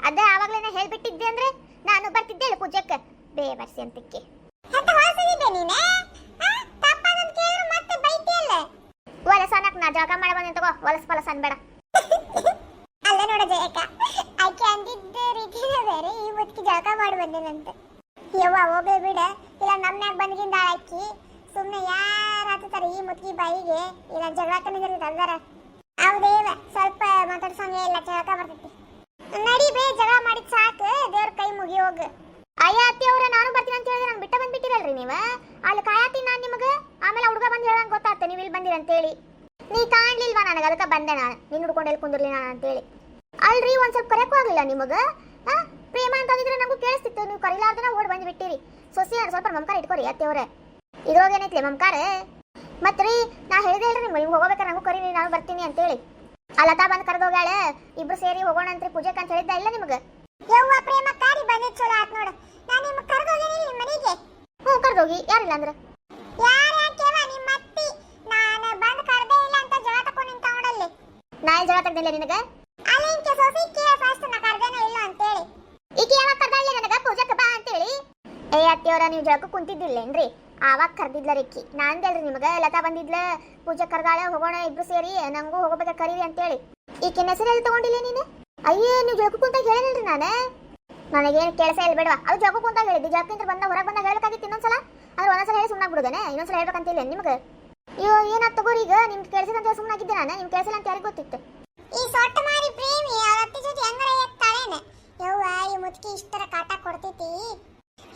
ಅದ ಆವಾಗ್ಲೇನೆ ಹೇಳ್ಬಿಟ್ಟಿದ್ದೆ ಅಂದ್ರೆ ನಾನು ಬರ್ತಿದ್ದೆ ಪೂಜೆಕ್ಕೆ ಬೇವರ್ಸಿ ಅಂತಕ್ಕೆ ವಲಸನಕ್ ನಾ ಜಾಗ ಮಾಡ ಬಂದೆ ತಗೋ ವಲಸ ಅನ್ಬೇಡ. ಅಲ್ಲ ನೋಡ ಜಯಕ್ಕ, ಆಕೆ ಅಂದಿದ್ದ ರೀತಿನೇ ಬೇರೆ, ಈ ಮುದ್ಕಿ ಜಾಗ ಮಾಡಿ ಬಂದೇನಂತೆ. ಯವ್ವ ಹೋಗ್ಲಿ ಬಿಡ, ಇಲ್ಲ ನಮ್ನ್ಯಾಗ ಬಂದ್ಗಿಂದ ಆಕಿ ಸುಮ್ಮನೆ ಯಾರು ಹತ್ತಾರೆ ಈ ಮುದ್ಕಿ ಬಾಯಿಗೆ. ಇಲ್ಲ ಜಗಳ ಕಣ್ಣಿದ್ರೆ ಅಲ್ದಾರ ಹೌದೇವ, ಸ್ವಲ್ಪ ಮಾತಾಡ್ಸಂಗೆ ಇಲ್ಲ, ಜಳಕ ಬರ್ತೈತಿ. ನಡಿ ಬೇ, ಜಗಳ ಮಾಡಿದ್ ಸಾಕು, ದೇವ್ರ ಕೈ ಮುಗಿ ಹೋಗು. ಅಯ್ಯ ಅತ್ತಿ ಅವ್ರ ನಾನು ಬರ್ತೀನಿ ಅಂತ ಹೇಳಿದ್ರೆ ನಂಗೆ ಬಿಟ್ಟ ಬಂದ್ಬಿಟ್ಟಿರಲ್ರಿ ನೀವ. ಅಲ್ಲಿ ಕಾಯತ್ತೀನಿ ನಾನು ನಿಮಗೆ, ಆಮೇಲೆ ಹುಡುಗ ಬಂದು ಹೇಳಂಗೆ ಗೊತ್ತಾಗ್ತ ನೀವು ಇಲ್ಲಿ ಬಂದಿರ ಅಂತೇಳಿ. ನೀ ಕಾಣ್ಲಿಲ್ವಾ ನನಗೆ, ಅದಕ್ಕೆ ಬಂದೆ ನಾನು ನಿನ್ನ ಹುಡ್ಕೊಂಡು ಎಲ್ಲಿ ಕುಂದಿರ್ಲಿ ನಾನು ಅಂತೇಳಿ. ಅಲ್ರಿ ಒಂದ್ ಸ್ವಲ್ಪ ಕರೆಯಕ್ಕೂ ಆಗಲಿಲ್ಲ ನಿಮಗೆ. ಪ್ರೇಮ ಅಂತ ಅಂದಿದ್ರೆ ನಂಗೂ ಕೇಳಿಸ್ತಿತ್ತು, ನೀವು ಕರಿಲಾರ್ದನ ಓಡ್ ಬಂದು ಬಿಟ್ಟಿರಿ. ಸೊಸಿ ಸ್ವಲ್ಪ ಮಮಕಾರ ಇಟ್ಕೊರಿ ಅತ್ತಿ ಅವ್ರೆ. ಇದ್ರೊಳಗೇನೈತ್ಲಿ ಮಮಕಾರ. ಮತ್ರಿ ನಾ ಹೇಳಿದೆ ಹೇಳ್ರಿ ನಿಮ್ಗೆ, ನೀವು ಹೋಗ್ಬೇಕಾರೆ ನಂಗೂ ಕರೀರಿ, ನಾನು ಬರ್ತೀನಿ ಅಂತೇಳಿ. ಅಲ್ಲತಾ ಬಂದು ಕರೆದೋಗಾಳೆ, ಇಬ್ರು ಸೇರಿ ಹೋಗೋಣ ಅಂತ್ರಿ ಪೂಜೆಗೆ ಅಂತ ಹೇಳಿದ್ದ ಇಲ್ಲ ನಿಮಗೆ. ಯವ್ವ ಪ್ರೇಮ ಕಾರಿ ಬಂದಿದ್ ಚಲೋ ಆತ್ ನೋಡು. ನಾನು ನಿಮ್ಗೆ ಕರೆದೋಗೇನಿ ನಿಮ್ಮ ಮನೆಗೆ. ಹ್ಞೂ ಕರೆದೋಗಿ, ಯಾರಿಲ್ಲ ಅಂದ್ರೆ ಯಾರ್ಯಾಕೆವ ನಿಮ್ಮ ಅತ್ತಿ ನಾನು ಬಂದು ಕರೆದೇ ಇಲ್ಲ ಅಂತ ಜಗಳ ತಕೊಂಡು ನಿಂತ ನೋಡಲ್ಲಿ. ನಾ ಇಲ್ಲಿ ಜಗಳ ತೆಗ್ದಿಲ್ಲ ನಿನಗೆ. ಅಲ್ಲಿಂಕೆ ಸೊಸಿಕೆ ಫಸ್ಟ್ ನಾ ಕರೆದೇನೋ ಇಲ್ಲ ಅಂತೇಳಿ. ಈಕೆ ಯಾವಾಗ ಕರ್ದಾಳಿ ನನಗೆ ಪೂಜೆಗೆ ಬಾ ಅಂತೇಳಿ. ಏ ಅತ್ತಿಯವರ ನೀವು ಜಳಕ್ಕೆ ಕುಂತಿದ್ದಿಲ್ಲೇನ್ರಿ, ಆವಾಗ ಕರ್ದಿದ್ಲ ರಿಕ್ಕಿ. ನಾನ್ದಲ್ರಿ ನಿಮಗೆ, ಲತಾ ಬಂದಿದ್ಲ ಪೂಜೆ ಕರ್ದಾಳೆ, ಹೋಗೋಣ ಇಬ್ರು ಸೇರಿ, ನಂಗೂ ಹೋಗಬೇಕ ಕರೀರಿ ಅಂತೇಳಿ. ಈಕಿನ ಹೆಸರು ಎಲ್ಲಿ ತಗೊಂಡಿಲ್ಲ ನೀನು? ಅಯ್ಯೋ ನೀವು ಜಳಕ್ಕೆ ಕುಂತಾಗ ಹೇಳಿಲ್ರಿ ನಾನು, ನನಗೇನು ಕೆಲಸ ಇಲ್ಲ ಬೇಡವಾ. ಅದು ಜಳಕ್ಕೆ ಕುಂತಾಗ ಹೇಳಿದ್ದು, ಜಳಕ್ಕಿಂತ ಬಂದಾಗ ಹೊರಗೆ ಬಂದಾಗ ಹೇಳ್ಬೇಕಾಗಿತ್ತು ಇನ್ನೊಂದ್ಸಲ. ಅಂದ್ರೆ ಒಂದೊಂದ್ಸಲ ಹೇಳಿ ಸುಮ್ಮನಾಗ್ಬಿಡುದೇನೆ, ಇನ್ನೊಂದ್ಸಲ ಹೇಳ್ಬೇಕಂತಿಲ್ಲ ನಿಮ್ಗೆ. ಅಯ್ಯೋ ಏನಾದ್ ತಗೋರಿ, ಈಗ ನಿಮ್ಗೆ ಕೆಲಸದಂತ ಸುಮ್ಮನಾಗಿದ್ದೆ ನಾನು, ನಿಮ್ಗೆ ಕೆಲಸ ಅಂತ ಯಾರಿಗೆ ಗೊತ್ತಿತ್ತು. ಈ ಸೊಟ್ಟ ಮಾರಿ ಪ್ರೇಮಿ ಅವ್ರ ಅತ್ತಿ ಜೊತೆ ಹೆಂಗಾರ ಎತ್ತಾಳೇನೆ. ಯವ್ವ ಈ ಮುದ್ಕಿ ಇಷ್ಟರ ಕಾಟ ಕೊಡ್ತೈತಿ,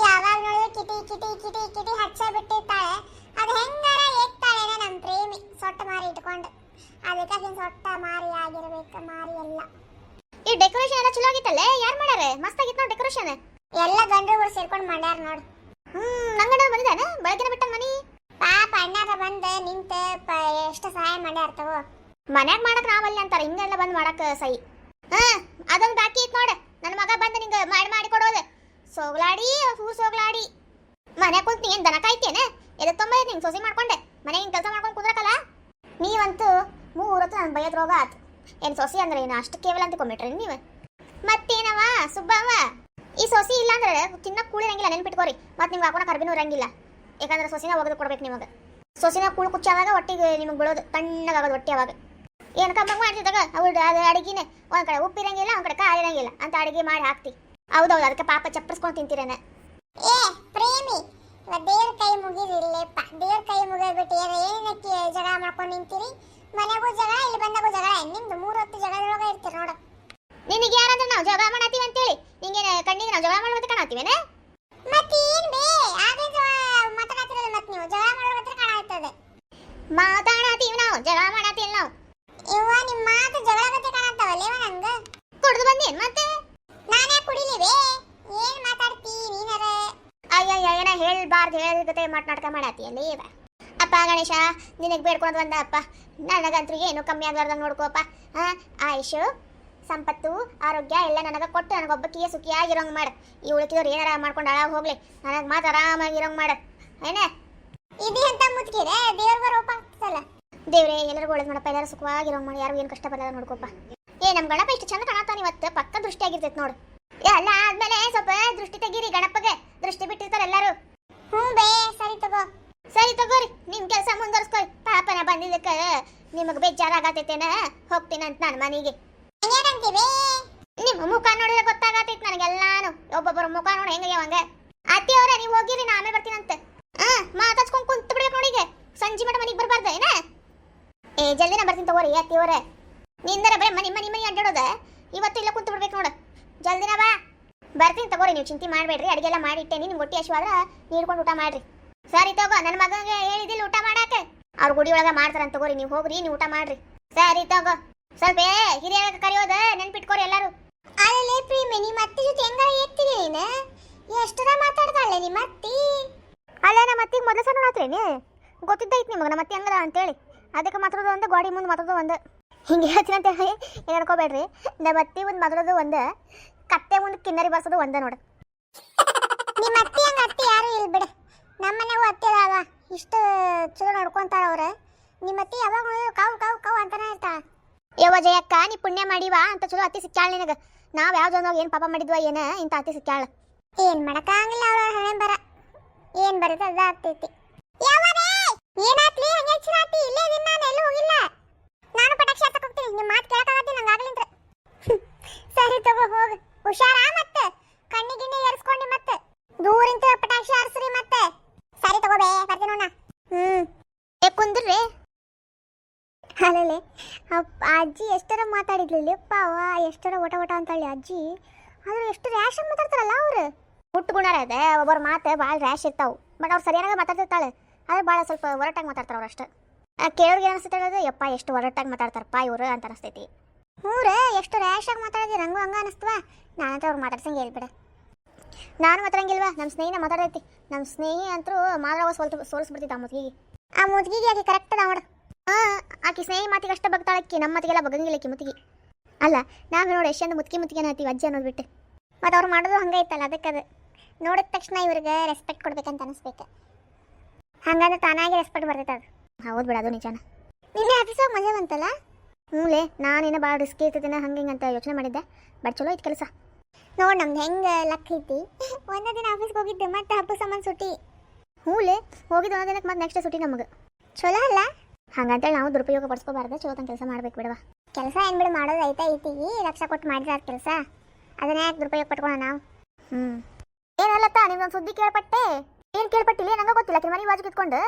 ಯಾವಾಗ ನೋಡಿದ್ರೆ ಕಿಟಿ ಕಿಟಿ ಕಿಟಿ ಕಿಟಿ ಹಚ್ಚ ಬಿಟ್ಟಿರ್ತಾಳೆ. ಅದು ಹೆಂಗಾರ ಎತ್ತಾಳೇನೆ ನಮ್ಮ ಪ್ರೇಮಿ ಸೊಟ್ಟ ಮಾರಿ ಇಟ್ಕೊಂಡು. ಅದಕ್ಕಾಗಿ ಸೊಟ್ಟ ಮಾರಿ ಆಗಿರ್ಬೇಕು, ಮಾರಿ ಎಲ್ಲ. ಈ ಡೆಕೋರೇಷನ್ ಎಲ್ಲ ಚಲೋ ಆಗಿತ್ತಲ್ಲೇ, ಯಾರು ಮಾಡ್ಯಾರ? ಮಸ್ತ್ ಆಗಿತ್ತು ನೋಡಿ ಡೆಕೋರೇಷನ್. ಎಲ್ಲ ಗಂಡುಗಳು ಸೇರ್ಕೊಂಡು ಮಾಡ್ಯಾರ ನೋಡು. ನಂಗಣ್ಣ ಬಂದಿದ್ದಾನೆ ಬೆಳಗ್ಗೆ ಬಿಟ್ಟ ಮನಿ. ಪಾಪ ಅಣ್ಣಾರ ಬಂದು ನಿಂತ ಎಷ್ಟು ಸಹಾಯ ಮಾಡ್ಯಾರ ತಗೋ. ಮನ್ಯಾಗ ಮಾಡಕ್ ನಾವಲ್ಲಿ ಅಂತಾರ, ಹಿಂಗೆಲ್ಲ ಬಂದ್ ಮಾಡಕ್ ಸಹಿ. ಅದೊಂದು ಬಾಕಿ ಇತ್ತು ನೋಡ, ನನ್ನ ಮಗ ಬಂದು ನಿಂಗೆ ಮಾಡಿ ಕೊಡೋದು. ಸೋಗ್ಲಾಡಿ ಹೂ ಸೋಗ್ಲಾಡಿ ಮನ್ಯಾಗ ಕುಂತ ಏನ್ ದನ ಕಾಯ್ತೇನೆ, ಎದಕ್ ತೊಂಬ ನಿಂಗೆ ಸೊಸಿ ಮಾಡ್ಕೊಂಡೆ ಮನೆಗೆ ಕೆಲಸ ಮಾಡ್ಕೊಂಡು ಕುದ್ರಕಲ್ಲ. ನೀವಂತೂ 3 ಹೊತ್ತು ನನ್ನ ಬೈಯದ್ ರೋಗ ಆತು. ಏನು ಸೊಸಿ ಅಂದ್ರೆ ಏನು ಅಷ್ಟು ಕೇವಲ ಅಂತಿಕೊಂಬಿಟ್ರಿ ನೀವು? ಮತ್ತೇನವ ಸುಬ್ಬವ್ವ, ಈ ಸೊಸಿ ಇಲ್ಲ ಅಂದ್ರೆ ತಿನ್ನಕ್ ಕೂಳಿರಂಗಿಲ್ಲ, ನೆನ್ಪಿಟ್ಕೋರಿ. ಮತ್ತೆ ನಿಮ್ಗೆ ಹಾಕೋಣ ಕರ್ಬಿನೂ ಇರಂಗಿಲ್ಲ, ಯಾಕಂದ್ರೆ ಸೊಸಿನ ಒಗೆದು ಕೊಡ್ಬೇಕು ನಿಮಗೆ. ಸೊಸಿನ ಕೂಳು ಕುಚ್ಚಾವಾಗ ಒಟ್ಟಿಗೆ ನಿಮಗೆ ಬೀಳೋದು, ತಣ್ಣಗಾಗೋದು ಹೊಟ್ಟೆ ಅವಾಗ. ಏನು ಕಮ್ಮಂಗೆ ಮಾಡ್ತಿದ್ದಾಗ ಅವಳು ಅದು ಅಡಿಗೆನೆ ಒಂದ್ ಕಡೆ ಉಪ್ಪಿರಂಗಿಲ್ಲ, ಒಂದ್ ಕಡೆ ಕಾಳು ಇರಂಗಿಲ್ಲ ಅಂತ ಅಡಿಗೆ ಮಾಡಿ ಹಾಕ್ತಿ. ಹೌದೌದು, ಅದಕ್ಕೆ ಪಾಪ ಚಪ್ಪರಿಸ್ಕೊಂಡು ತಿಂತೀರೇನೆ. ಏ ಪ್ರೇಮಿ, ದೇವ್ರ ಕೈ ಮುಗಿದಿರ್ಲಿಪ್ಪ, ದೇವ್ರ ಕೈ ಮುಗಿದ್ಬಿಟ್ಟು ಏನಕ್ಕೆ ಜಗಳ ಮಾಡ್ಕೊಂಡು ನಿಂತೀರಿ? ಮನೆಗೂ ಜಗಳ, ಇಲ್ಲಿ ಬಂದಾಗೂ ಜಗಳ. ನಿಮ್ದು 3 ಹೊತ್ತು ಜಗಳದೊಳಗೆ ಇರ್ತೀರಿ ನೋಡು. ನಿನಗೆ ಯಾರಂದ್ರೆ ನಾವು ಜಗಳ ಮಾಡತ್ತೀವಿ ಅಂತೇಳಿ ನಿಂಗೇನು ಕಣ್ಣಿಗೆ ನಾವು ಜಗಳ ಮಾಡೋದು ಕಾಣತ್ತೀವೇನೆ? ಮತ್ತೆ ಏನ್ ಬೇ ಆಗ ಮಾತಾಡ್ತಿರಲ್ಲ, ಮತ್ತೆ ನೀವು ಜಗಳ ಮಾಡೋ ಹತ್ರ ಕಾಣಾಗ್ತದೆ. ಮಾತಾಡತ್ತೀವಿ ನಾವು, ಜಗಳ ಮಾಡತ್ತೀವಿ ನಾವು. ಇವ್ವ ನಿಮ್ಮ ಮಾತು ಜಗಳ ಗತಿ ಕಾಣತ್ತಾವಲ್ಲೇವ ನಂಗ? ಕುಡ್ದು ಬಂದೇನ್ ಮತ್ತೆ? ನಾನೇ ಕುಡಿಲಿವೆ, ಏನ್ ಮಾತಾಡ್ತಿ ನೀನರ? ಅಯ್ಯಯ್ಯ ಏನ ಹೇಳ್ಬಾರ್ದು, ಹೇಳಿದ ನಾಟಕ ಮಾಡತ್ತಿ ಅಲ್ಲಿ. ಅಪ್ಪ ಗಣೇಶ ನಿನಗೆ ಬೇಡ್ಕೊಂಡು ಬಂದ ಅಪ್ಪ, ನನಗಂತೂ ಏನು ಕಮ್ಮಿ ಆಗಲಾರ್ದಂಗೆ ನೋಡ್ಕೋಪ್ಪ. ಆಯುಷು ಸಂಪತ್ತು ಆರೋಗ್ಯ ಎಲ್ಲ ನನಗೆ ಕೊಟ್ಟು ನನಗೊಬ್ಬಕ್ಕಿಗೆ ಸುಖಿಯಾಗಿರೋಂಗೆ ಮಾಡು. ಈ ಉಳ್ಕಿದವ್ರು ಏನಾರ ಮಾಡ್ಕೊಂಡು ಹಾಳಾಗಿ ಹೋಗ್ಲಿ, ನನಗೆ ಮಾತು ಆರಾಮಾಗಿರೋಂಗೆ ಮಾಡು ಏನೇ. ಇದು ಅಂತ ಮುತ್ಕಿದೆ ದೇವ್ರ ರೂಪ ಆಗ್ತದಲ್ಲ. ದೇವ್ರೆ ಎಲ್ಲರಿಗೂ ಒಳ್ಳೇದು ಮಾಡಪ್ಪ, ಎಲ್ಲರೂ ಸುಖವಾಗಿರೋಂಗೆ ಮಾಡಿ, ಯಾರಿಗೂ ಏನು ಕಷ್ಟ ಬರಲ್ಲ ನೋಡ್ಕೋಪ್ಪ. ನಮ್ಮ ಗಣಪ ಇಷ್ಟು ಚಂದ ಕಾಣತಾನೆ ಇವತ್ತು, ಪಕ್ಕ ದೃಷ್ಟಿ ಆಗಿರ್ತೈತೆ ನೋಡು. ಎಲ್ಲ ಆದ್ಮೇಲೆ ಸ್ವಲ್ಪ ದೃಷ್ಟಿ ತೆಗೀರಿ, ಗಣಪಗೆ ದೃಷ್ಟಿ ಬಿಟ್ಟಿರ್ತಾರೆ ಎಲ್ಲರೂ. ಹ್ಞೂ ಬೇ, ಸರಿ ತಗೋ. ಸರಿ ತಗೋರಿ, ನಿಮ್ಮ ಕೆಲಸ ಮುಂದುವರ್ಸ್ಕೊರಿ. ಪಾಪನ ಬಂದಿದ್ದಕ್ಕೆ ನಿಮಗೆ ಬೇಜಾರಾಗತೈತೇನ, ಹೋಗ್ತೀನಿ ಅಂತ ನಾನು ಮನೆಗೆ. ಏನಂತೀವಿ? ನಿಮ್ಮ ಮುಖ ನೋಡಿದ್ರೆ ಗೊತ್ತಾಗತೈತಿ ನನಗೆಲ್ಲಾನು, ಒಬ್ಬೊಬ್ಬರ ಮುಖ ನೋಡಿ ಹೆಂಗಾಗ್ಯಾವಂಗ. ಅತ್ತಿ ಅವ್ರೆ ನೀವು ಹೋಗಿರಿ, ನಾ ಆಮೇಲೆ ಬರ್ತೀನಂತೆ. ಮಾತಾಡ್ಸ್ಕೊಂಡು ಕುಂತು ಬಿಡ್ಬೇಕು ನೋಡಿ, ಈಗ ಸಂಜೆ ಮಟ ಮನೆಗೆ ಬರಬಾರ್ದ ಏನ? ಜಲ್ದಿನ ಬರ್ತೀನಿ ತಗೋರಿ ಅತ್ತಿ ಅವ್ರೆ. ನಿಂದರ ಬರೀ ಮನಿ ಅಡ್ಡಾಡೋದ, ಇವತ್ತು ಇಲ್ಲ ಕುಂತು ಬಿಡ್ಬೇಕು ನೋಡು. ಜಲ್ದಿನ ಬಾ, ಬರ್ತೀನಿ ತಗೋರಿ, ನೀವು ಚಿಂತೆ ಮಾಡಬೇಡ್ರಿ. ಅಡಿಗೆ ಎಲ್ಲ ಮಾಡಿಟ್ಟೇನಿ, ನಿಮ್ಗೆ ಹೊಟ್ಟೆ ಹಸಿವಾದ್ರೆ ನೀಡ್ಕೊಂಡು ಊಟ ಮಾಡ್ರಿ. ಸರಿ ತಗೋ, ನನ್ನ ಮಗಂಗೆ ಹೇಳಿದಿಲ್ಲ ಊಟ ಮಾಡಾಕ, ಅವ್ರು ಗುಡಿ ಒಳಗೆ ಮಾಡ್ತಾರಂತ ತಗೋರಿ. ನೀವು ಹೋಗ್ರಿ, ನೀವು ಊಟ ಮಾಡ್ರಿ. ಸರಿ ತಗೋ, ಸ್ವಲ್ಪ ಹಿರಿಯರ ಕರೆಯೋದ ನೆನ್ಪಿಟ್ಕೋರಿ ಎಲ್ಲರೂ. ಅಲ್ಲೇ ಪ್ರೇಮಿ, ನಿಮ್ಮ ಅತ್ತಿ ಜೊತೆ ಹೆಂಗಾರ ಎತ್ತಿದೆ ನೀನು? ಎಷ್ಟರ ಮಾತಾಡ್ತಾಳೆ ನಿಮ್ಮ ಅತ್ತಿ? ಅಲ್ಲ ನಮ್ಮ ಅತ್ತಿಗೆ ಮೊದಲು ಸಣ್ಣ ಮಾತ್ರೇನೆ ಗೊತ್ತಿದ್ದೈತಿ ನಿಮಗೆ, ನಮ್ಮ ಅತ್ತಿ ಹಂಗದ ಅಂತೇಳಿ. ಅದಕ್ಕೆ ಮಾತಾಡೋದು ಒಂದು, ಗಾಡಿ ಮುಂದೆ ಮಾತಾಡೋದು ಒಂದು. ಹಿಂಗೆ ಹೇಳ್ತೀನಿ ಅಂತ ಹೇಳಿ ಏನು ಅನ್ಕೋಬೇಡ್ರಿ. ನಮ್ಮ ಅತ್ತಿ ಮುಂದೆ ಮಾತಾಡೋದು ಒಂದು, ಕತ್ತೆ ಮುಂದೆ ಕಿನ್ನರಿ ಬರ್ಸೋದು ಒಂದೇ ನೋಡು. ನಿಮ್ಮ ಅತ್ತಿ ಹಂಗ ಅತ್ತಿ ಯಾರು ಇಲ್ಲ ಬಿಡ, ನಮ್ಮನೆಗೂ ಅತ್ತಿ ಅದಾವ, ಇಷ್ಟು ಚಲೋ ನೋಡ್ಕೊಂತಾರ ಅವ್ರ. ನಿಮ್ಮ ಅತ್ತಿ ಯಾವಾಗ ಕಾವು ಕಾವು ಕಾವು ಅಂತಾನೆ ಇರ್ತಾಳ. ಯವ್ವ ಜಯಕ್ಕ, ನೀ ಪುಣ್ಯ ಮಾಡಿವಾ ಅಂತ ಚಲೋ ಅತ್ತಿ ಸಿಕ್ಕಾಳ ನಿನಗೆ. ನಾವ್ ಯಾವ ಜನ ಏನ್ ಪಾಪ ಮಾಡಿದ್ವ ಏನ ಇಂತ ಅತಿ ಸಿಕ್ಕಾಳ. ಏನ್ ಮಾಡಕ್ಕಾಗಿಲ್ಲ ಅವ್ರ ಹಣೆ ಬರ ಏನ್ ಬರುತ್ತೆ ಅದ ಆಗ್ತೈತಿ. ಯಾವನೇ ಏನಾತ್ಲಿ ಹಂಗೆ ಚಿರಾತಿ ಇಲ್ಲೇ ಇದೀನಿ ನಾನು ಎಲ್ಲೂ ಹೋಗಿಲ್ಲ. ನಾನು ಪಟಾಕ್ಷಿ ಹತ್ತಕ್ ಹೋಗ್ತೀನಿ ನಿಮ್ಮ ಮಾತು ಕೇಳಕ್ಕಾಗತ್ತಿ ನಂಗೆ ಆಗಲಿಂದ್ರ. ಸರಿ ತಗೋ ಹೋಗು ಹುಷಾರ ಮತ್ತೆ ಕಣ್ಣಿಗಿಣ್ಣಿ ಎರ್ಸ್ಕೊಂಡಿ ಮತ್ತೆ ದೂರಿಂತ ಪಟಾಕ್ಷಿ ಹಾರಿಸ್ರಿ ಮತ್ತೆ. ಸರಿ ತಗೋಬೇ ಬರ್ತೀನಿ ನೋಡ. ಕುಂದ್ರಿ ಅಲ್ಲೇ ಅಜ್ಜಿ ಎಷ್ಟರ ಮಾತಾಡಿದ್ಲಿಲ್ಲಪ್ಪ ಅವ ಎಷ್ಟರ ಒಟ ಒಟ ಅಂತೇಳಿ ಅಜ್ಜಿ ಆದ್ರೆ ಎಷ್ಟು ರ್ಯಾಶ್ ಆಗಿ ಮಾತಾಡ್ತಾರಲ್ಲ ಅವ್ರು. ಹುಟ್ಟುಗುಣಾರ ಅದ ಒಬ್ಬರ ಮಾತು ಭಾಳ ರ್ಯಾಶ್ ಇರ್ತಾವು. ಬಟ್ ಅವ್ರು ಸರಿಯಾಗಿ ಮಾತಾಡ್ತಿರ್ತಾಳೆ ಆದ್ರೆ ಭಾಳ ಸ್ವಲ್ಪ ಒರಟಾಗಿ ಮಾತಾಡ್ತಾರೆ ಅವ್ರು ಅಷ್ಟೇ. ಕೇಳೋರ್ಗೆ ಅನಿಸ್ತೈತೆ ಹೇಳೋದು ಯಪ್ಪ ಎಷ್ಟು ಒರಟಾಗಿ ಮಾತಾಡ್ತಾರಪ್ಪ ಇವರು ಅಂತ ಅನಿಸ್ತೈತಿ. ಮೂರೇ ಎಷ್ಟು ರ್ಯಾಶ್ ಆಗಿ ಮಾತಾಡಿದ್ರಿ ರಂಗು ಹಂಗ ಅನಿಸ್ತವಾ. ನಾನಂತ ಅವ್ರು ಮಾತಾಡ್ಸಂಗೆ ಹೇಳ್ಬಿಡ. ನಾನು ಮಾತಾಡಂಗಿಲ್ವಾ ನಮ್ಮ ಸ್ನೇಹಿನ ಮಾತಾಡೈತಿ. ನಮ್ಮ ಸ್ನೇಹಿ ಅಂತೂ ಮಾದ್ರವ ಸೋಲಿಸ್ಬಿಡ್ತಿದ್ದ ಆ ಮುದ್ಗಿಗೆ. ಆ ಮುದ್ಗಿಗೆ ಆಕೆ ಕರೆಕ್ಟ್ ಅದ ನೋಡು. ಆಕಿ ಸ್ನೇಹಿ ಮಾತಿಗೆ ಅಷ್ಟೇ ಬಗ್ತಾಳಕ್ಕಿ ನಮ್ಮ ಮಾತಿಗೆಲ್ಲ ಬಗಂಗಿಲ್ಲ ಆಕಿ ಮುತ್ತಿಗೆ. ಅಲ್ಲ ನಾವು ನೋಡಿ ಎಷ್ಟೊಂದು ಮುತ್ತಿಗೆ ಅನ್ನತ್ತೀವಿ ಅಜ್ಜಿ ಅನ್ನೋದು ಬಿಟ್ಟು. ಮತ್ತು ಅವ್ರು ಮಾಡೋದು ಹಂಗೆ ಐತಲ್ಲ ಅದಕ್ಕೆ ಅದು ನೋಡಿದ ತಕ್ಷಣ ಇವ್ರಿಗೆ ರೆಸ್ಪೆಕ್ಟ್ ಕೊಡ್ಬೇಕಂತ ಅನಿಸ್ಬೇಕು. ಹಂಗಂದ್ರೆ ತಾನಾಗಿ ರೆಸ್ಪೆಕ್ಟ್ ಬರ್ತೈತೆ ಅದು. ಹೌದು ಬಿಡ ಅದು ನಿಜಾನ. ನಿನ್ನೆ ಆಫೀಸಾಗ ಮಜಾ ಬಂತಲ್ಲ. ಹ್ಞೂಲೇ ನಾನೇನೋ ಭಾಳ ರಿಸ್ಕ್ ಇರ್ತೈತೇನ ಹಂಗೆ ಹಿಂಗೆ ಅಂತ ಯೋಚನೆ ಮಾಡಿದ್ದೆ. ಬಟ್ ಚಲೋ ಐತೆ ಕೆಲಸ. ನೋಡಿ ನಮ್ದು ಹೆಂಗೆ ಲಕ್ ಐತಿ. ಒಂದೇ ದಿನ ಆಫೀಸ್ಗೆ ಹೋಗಿದ್ದೆ ಮತ್ತೆ ಹಬ್ಬ ಸಾಮಾನು ಸುಟ್ಟಿ. ಹ್ಞೂಲೇ ಹೋಗಿದ್ದು ಒಂದೊಂದು ದಿನಕ್ಕೆ ಮತ್ತೆ ನೆಕ್ಸ್ಟ್ ಸುಟ್ಟಿ ನಮಗೆ. ಚಲೋ ಅಲ್ಲ ಹಂಗಂತೇಳಿ ನಾವು ದುರುಪಯೋಗ ಪಡಿಸ್ಕೋಬಾರ್ದು. ಚಲೋ ತಂಗ ಕೆಲಸ ಮಾಡ್ಬೇಕು ಬಿಡವಾ. ಕೆಲಸ ಏನು ಬಿಡು ಮಾಡೋದು ಐತಿ ಲಕ್ಷ ಕೊಟ್ಟು ಮಾಡಿದ್ರೆ ಅದು ಕೆಲಸ ಅದನ್ನ ಯಾಕೆ ದುರುಪಯೋಗ ಪಟ್ಕೊಳ್ಳೋ ನಾವು. ಏನಲ್ಲತ್ತ ನಿಮ್ದೊಂದು ಸುದ್ದಿ ಕೇಳ್ಪಟ್ಟೆ. ಏನು ಕೇಳ್ಪಟ್ಟಿಲ್ಲ ನಂಗೆ ಗೊತ್ತಿಲ್ಲ. ಮನೆ ಬಾಜು ಕಿತ್ಕೊಂಡು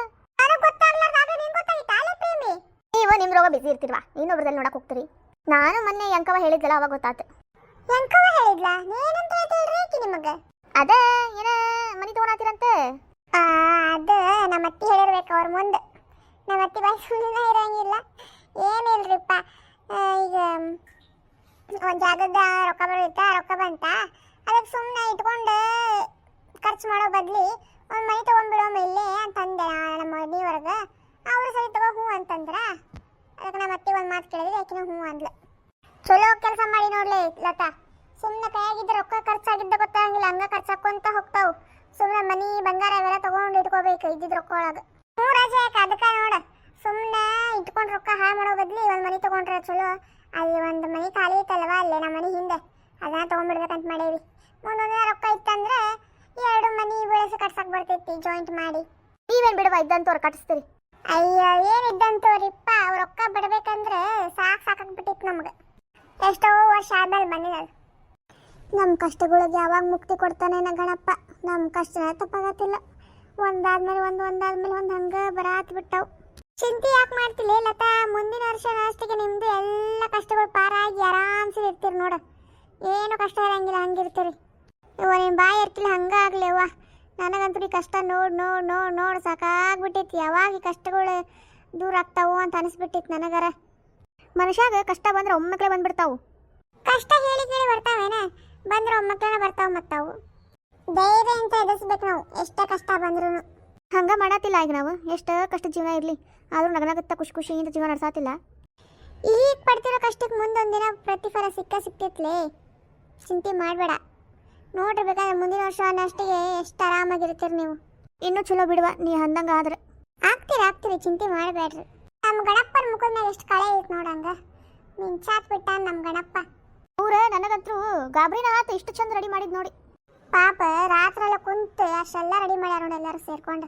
ನೀವು ನಿಮ್ಮ ರೋಗ ಬಿಸಿ ಇರ್ತಿರ್ವಾ ಇನ್ನೊಬ್ರದಲ್ಲಿ ನೋಡಕ್ ಹೋಗ್ತೀರಿ. ನಾನು ಮೊನ್ನೆ ಯಂಕವ ಹೇಳಿದ್ದಲ್ಲ ಅವಾಗ ಗೊತ್ತಾತು. ಯಂಕವ ಹೇಳಿದ್ಲ ಏನಂತ ಹೇಳ್ರಿ ನಿಮಗೆ. ಅದ ಏನ ಮನಿ ತಗೊಳತ್ತೀರಂತೆ. ಅದು ನಮ್ಮ ಅತ್ತಿ ಹೇಳಿರ್ಬೇಕು ಅವ್ರ ಮುಂದೆ. ನಮ್ಮ ಅತ್ತಿ ಬಾಯಿ ಸುಮ್ಮನೆ ಇರಂಗಿಲ್ಲ. ಏನಿಲ್ರಿಪ್ಪ ಈಗ ಒಂದು ಜಾಗದ ರೊಕ್ಕ ಬರುತ್ತಾ ರೊಕ್ಕ ಬಂತ ಅದಕ್ಕೆ ಸುಮ್ಮನೆ ಇಟ್ಕೊಂಡು ಖರ್ಚು ಮಾಡೋ ಬದ್ಲಿ ಒಂದು ಮನೆ ತೊಗೊಂಡ್ಬಿಡೋ ಮೇಲೆ ಅಂತಂದೆ ನಮ್ಮ ಮನೆಯವ್ರಿಗೆ. ಅವರು ಸರಿ ತಗೋ ಹ್ಞೂ ಅಂತಂದ್ರ ಅದಕ್ಕೆ ನಮ್ಮ ಅತ್ತಿ ಒಂದು ಮಾತು ಕೇಳಿದ್ರೆ ಯಾಕಿನ ಹ್ಞೂ ಅಂದ್ಲು. ಚಲೋ ಕೆಲಸ ಮಾಡಿ ನೋಡ್ಲಿ ಲತಾ. ಸುಮ್ಮನೆ ಕೈಯಾಗಿದ್ದ ರೊಕ್ಕ ಖರ್ಚಾಗಿದ್ದ ಗೊತ್ತಾಗಂಗಿಲ್ಲ ಹಂಗ ಖರ್ಚಾಕೊಂತ ಹೋಗ್ತಾವು. ಸುಮ್ಮನೆ ಮನಿ ಬಂಗಾರ ಇವೆಲ್ಲ ತಗೊಂಡು ಇಟ್ಕೋಬೇಕು ಇದ್ದಿದ್ದು ರೊಕ್ಕ ಒಳಗೆ. ಹ್ಞೂ ರಜೆ ಯಾಕೆ ಅದಕ್ಕೆ ನೋಡ ಸುಮ್ಮನೆ ಇಟ್ಕೊಂಡು ರೊಕ್ಕ ಹಾಳು ಮಾಡೋ ಬದ್ಲಿ ಒಂದು ಮನೆ ತೊಗೊಂಡ್ರೆ ಚಲೋ. ಅಲ್ಲಿ ಒಂದು ಮನೆ ಖಾಲಿ ಐತಲ್ವ ಅಲ್ಲೇ ನಮ್ಮ ಮನೆ ಹಿಂದೆ ಅದನ್ನ ತೊಗೊಂಡ್ಬಿಡ್ಬೇಕಂತ ಮಾಡೇವಿ. ಮುಂದೊಂದಿನ ರೊಕ್ಕ ಇತ್ತಂದ್ರೆ 2 ಮನೆ ಬೆಳೆಸಿ ಕಟ್ಸಕ್ಕೆ ಬರ್ತೈತಿ ಜಾಯಿಂಟ್ ಮಾಡಿ. ನೀವೇನು ಬಿಡುವ ಇದ್ದಂತವ್ರು ಕಟ್ಟಿಸ್ತೀರಿ. ಅಯ್ಯೋ ಏನಿದ್ದಂತವ್ರಿಪ್ಪ ಅವ್ರು ರೊಕ್ಕ ಬಿಡ್ಬೇಕಂದ್ರೆ ಸಾಕಾಗ್ಬಿಟ್ಟಿತ್ತು ನಮ್ಗೆ. ಎಷ್ಟೋ ವರ್ಷ ಆದ್ಮೇಲೆ ಬಂದಿದ್ದು. ನಮ್ಮ ಕಷ್ಟಗಳಿಗೆ ಯಾವಾಗ ಮುಕ್ತಿ ಕೊಡ್ತಾನೆ ಗಣಪ್ಪ. ನಮ್ಮ ಕಷ್ಟನೇ ತಪ್ಪಾಗತ್ತಿಲ್ಲ. ಒಂದಾದ್ಮೇಲೆ ಒಂದು ಹಂಗೆ ಬರಾತ್ ಬಿಟ್ಟವು. ಚಿಂತೆ ಯಾಕೆ ಮಾಡ್ತಿಲ್ಲ ಲತಾ. ಮುಂದಿನ ವರ್ಷ ಲಾಸ್ಟಿಗೆ ನಿಮ್ದು ಎಲ್ಲ ಕಷ್ಟಗಳು ಪಾರಾಗಿ ಆರಾಮ್ಸೆ ಇರ್ತೀರಿ ನೋಡ. ಏನು ಕಷ್ಟ ಇರಂಗಿಲ್ಲ ಹಂಗಿರ್ತೀರಿ. ಇವ ನಿಮ್ಮ ಬಾಯಿ ಇರ್ತಿಲ್ಲ ಹಂಗಾಗ್ಲಿ ಅವ್ವ. ನನಗಂತೂ ಈ ಕಷ್ಟ ನೋಡ್ ಸಾಕಾಗ್ಬಿಟ್ಟೈತಿ. ಯಾವಾಗ ಈ ಕಷ್ಟಗಳು ದೂರ ಆಗ್ತಾವು ಅಂತ ಅನಿಸ್ಬಿಟ್ಟಿತ್ತು ನನಗರ. ಮನುಷ್ಯಾಗ ಕಷ್ಟ ಬಂದ್ರೆ ಒಮ್ಮೆಕ್ಲೆ ಬಂದ್ಬಿಡ್ತಾವು. ಕಷ್ಟ ಹೇಳಿ ಕೇಳಿ ಬರ್ತಾವೇನ ಬಂದ್ರೆ ಒಮ್ಮಕ್ಳನ ಬರ್ತಾವ ಮತ್ತಾವು. ಧೈರ್ಯ ಅಂತ ಎದುರಿಸ್ಬೇಕು ನಾವು ಎಷ್ಟೇ ಕಷ್ಟ ಬಂದ್ರು. ಹಂಗ ಮಾಡತ್ತಿಲ್ಲ ಈಗ ನಾವು ಎಷ್ಟು ಕಷ್ಟ ಜೀವನ ಇರಲಿ ಆದ್ರೂ ನಗನಗುತ್ತಾ ಖುಷಿಯಿಂದ ಜೀವನ ನಡೆಸಾತಿಲ್ಲ. ಈಗ ಪಡ್ತಿರೋ ಕಷ್ಟಕ್ಕೆ ಮುಂದೊಂದಿನ ಪ್ರತಿಫಲ ಸಿಕ್ತಿತ್ಲೇ. ಚಿಂತೆ ಮಾಡಬೇಡ ನೋಡ್ರಿ. ಬೇಕಾದ್ರೆ ಮುಂದಿನ ವರ್ಷ ಅನ್ನಷ್ಟಿಗೆ ಎಷ್ಟು ಆರಾಮಾಗಿರ್ತೀರಿ ನೀವು. ಇನ್ನೂ ಚಲೋ ಬಿಡುವ ನೀ ಅಂದಂಗ ಆದ್ರೆ. ಆಗ್ತೀರಿ ಚಿಂತೆ ಮಾಡಬೇಡ್ರಿ. ನಮ್ಮ ಗಣಪ್ಪನ ಮುಖದ ಮೇಲೆ ಎಷ್ಟು ಕಳೆ ಐತೆ ನೋಡಂಗ ಮಿಂಚಾತ್ ಬಿಟ್ಟ ನಮ್ಮ ಗಣಪ್ಪ. ಅವ್ರ ನನಗಂತೂ ಗಾಬರಿನ ಆತು ಇಷ್ಟು ಚಂದ ರೆಡಿ ಮಾಡಿದ್ ನೋಡಿ. ಪಾಪ ರಾತ್ರೆಲ್ಲ ಕುಂತು ಅಷ್ಟೆಲ್ಲ ರೆಡಿ ಮಾಡ್ಯಾರ ನೋಡಿ ಎಲ್ಲರೂ ಸೇರ್ಕೊಂಡು.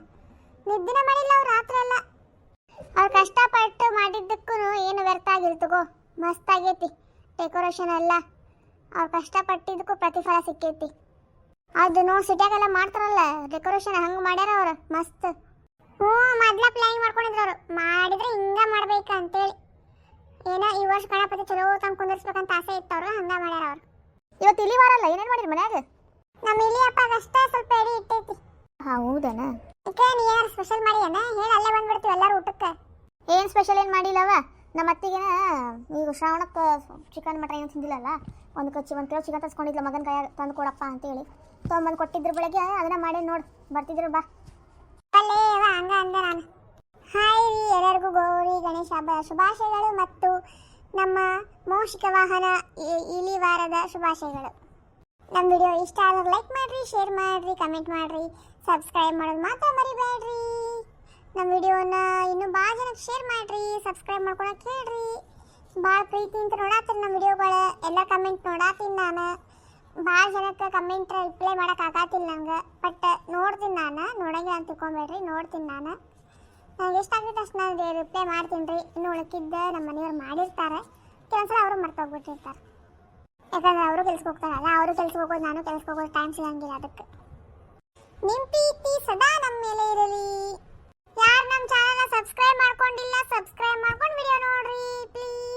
ನಿದ್ದಿನ ಮಾಡಿಲ್ಲ ಅವ್ರು ರಾತ್ರಿ ಎಲ್ಲ. ಅವ್ರು ಕಷ್ಟಪಟ್ಟು ಮಾಡಿದ್ದಕ್ಕೂ ಏನು ವ್ಯರ್ಥ ಆಗಿರ್ತಗೋ. ಮಸ್ತ್ ಆಗೈತಿ ಡೆಕೋರೇಷನ್ ಎಲ್ಲ. ಅವ್ರು ಕಷ್ಟಪಟ್ಟಿದ್ದಕ್ಕೂ ಪ್ರತಿಫಲ ಸಿಕ್ಕೈತಿ. ಅದು ಸಿಟಿಯಾಗೆಲ್ಲ ಮಾಡ್ತಾರಲ್ಲ ಡೆಕೋರೇಷನ್ ಹಂಗೆ ಮಾಡ್ಯಾರ ಅವ್ರು ಮಸ್ತ್. ಮೊದ್ಲ ಪ್ಲಾನಿಂಗ್ ಮಾಡ್ಕೊಂಡಿದ್ರು ಅವರು ಮಾಡಿದ್ರೆ ಹಿಂಗ ಮಾಡ್ಬೇಕ ಅಂತೇಳಿ. ಏನೋ ಈ ವರ್ಷ ಗಣಪತಿ ಚಲೋ ತಂದು ಕುಂದಿರ್ಸ್ಬೇಕಂತ ಆಸೆ ಇತ್ತು ಅವ್ರು ಹಂಗ ಮಾಡ್ಯಾರ ಅವ್ರು. ಇವತ್ತು ಇಲ್ಲಿ ವಾರಲ್ಲ ಏನೇನು ಮಾಡಿರಿ ಮನ್ಯಾಗ. ನಮ್ಮ ಇಲ್ಲಿ ಅಷ್ಟೇ ಸ್ವಲ್ಪ ಎಡಿ ಇಟ್ಟೈತಿ. ಹೌದನ ನೀ ಏನಾರು ಸ್ಪೆಷಲ್ ಮಾಡಿ ಅಣ್ಣ ಹೇಳಿ ಅಲ್ಲೇ ಬಂದ್ಬಿಡ್ತೀವಿ ಎಲ್ಲರೂ ಊಟಕ್ಕೆ. ಏನು ಸ್ಪೆಷಲ್ ಏನು ಮಾಡಿಲ್ಲವ. ನಮ್ಮ ಅತ್ತಿಗೆನ ಈಗ ಶ್ರಾವಣಕ್ಕೆ ಚಿಕನ್ ಮಟನ್ ಏನು ತಿಂದಿಲ್ಲಲ್ಲ ಒಂದು ಕಿಲೋ ಚಿಕನ್ ತರಿಸ್ಕೊಂಡಿದ್ಲ ಮಗನ ಕೈಯಾಗ ತಂದು ಕೊಡಪ್ಪ ಅಂತೇಳಿ ತೊಗೊಂಬಂದು ಕೊಟ್ಟಿದ್ರು ಬೆಳಗ್ಗೆ ಅದನ್ನ ಮಾಡಿ ನೋಡಿ ಬರ್ತಿದ್ರು ಬಾ. ಅಲ್ಲೇ ಹಂಗ ಅಂದೆ ನಾನು. ಹಾಯ್ ರೀ ಎಲ್ಲರಿಗೂ ಗೌರಿ ಗಣೇಶ ಹಬ್ಬದ ಶುಭಾಶಯಗಳು ಮತ್ತು ನಮ್ಮ ಮೋಷಿಕ ವಾಹನ ಇಲಿ ವಾರದ ಶುಭಾಶಯಗಳು. ನಮ್ಮ ವಿಡಿಯೋ ಇಷ್ಟ ಆದ್ರೆ ಲೈಕ್ ಮಾಡಿರಿ, ಶೇರ್ ಮಾಡಿರಿ, ಕಮೆಂಟ್ ಮಾಡಿರಿ, ಸಬ್ಸ್ಕ್ರೈಬ್ ಮಾಡೋದು ಮಾತ್ರ ಮರಿಬೇಡ್ರಿ. ನಮ್ಮ ವಿಡಿಯೋನ ಇನ್ನೂ ಭಾಳ ಜನಕ್ಕೆ ಶೇರ್ ಮಾಡಿರಿ, ಸಬ್ಸ್ಕ್ರೈಬ್ ಮಾಡ್ಕೊಳಕ್ಕೆ ಹೇಳ್ರಿ. ಭಾಳ ಪ್ರೀತಿಯಿಂದ ನೋಡಾತೀನಿ ನಮ್ಮ ವಿಡಿಯೋಗಳು ಎಲ್ಲ ಕಮೆಂಟ್ ನೋಡಾತೀನಿ ನಾನು ಭಾಳ ಜನಕ್ಕೆ ಕಮೆಂಟ್ ರಿಪ್ಲೈ ಮಾಡಕ್ಕೆ ಆಗತ್ತಿಲ್ಲ ನಂಗೆ ಬಟ್ ನೋಡ್ತೀನಿ ನಾನು ನೋಡಂಗಿಲ್ಲ ಅಂತ ತಿಳ್ಕೊಬೇಡ್ರಿ ನೋಡ್ತೀನಿ ನಾನು ನನಗೆ ಎಷ್ಟಾಗುತ್ತೆ ಅಷ್ಟು ನಾನು ರಿಪ್ಲೈ ಮಾಡ್ತೀನಿ ರೀ ಇನ್ನು ಉಳ್ಕಿದ್ದ ನಮ್ಮ ಮನೆಯವ್ರು ಮಾಡಿರ್ತಾರೆ ಕೆಲವೊಂದ್ಸಲ ಅವರು ಮರ್ತೋಗ್ಬಿಟ್ಟಿರ್ತಾರೆ ಯಾಕಂದ್ರೆ ಅವರು ಕೆಲ್ಸಕ್ಕೆ ಹೋಗ್ತಾರಲ್ಲ ಅವರು ಕೆಲ್ಸಕ್ಕೆ ಹೋಗೋದು ನಾನು ಕೆಲ್ಸಕ್ಕೆ ಹೋಗೋದು ಟೈಮ್ ಸಿಗಂಗಿಲ್ಲ ಅದಕ್ಕೆ ನಿಮ್ಮ ಪ್ರೀತಿ ಸದಾ ನಮ್ಮ ಮೇಲೆ ಇರಲಿ ಯಾರು ನಮ್ಮ ಚಾನಲ್ನ ಸಬ್ಸ್ಕ್ರೈಬ್ ಮಾಡ್ಕೊಂಡಿಲ್ಲ ಸಬ್ಸ್ಕ್ರೈಬ್ ಮಾಡ್ಕೊಂಡು ವಿಡಿಯೋ ನೋಡ್ರಿ ಪ್ಲೀಸ್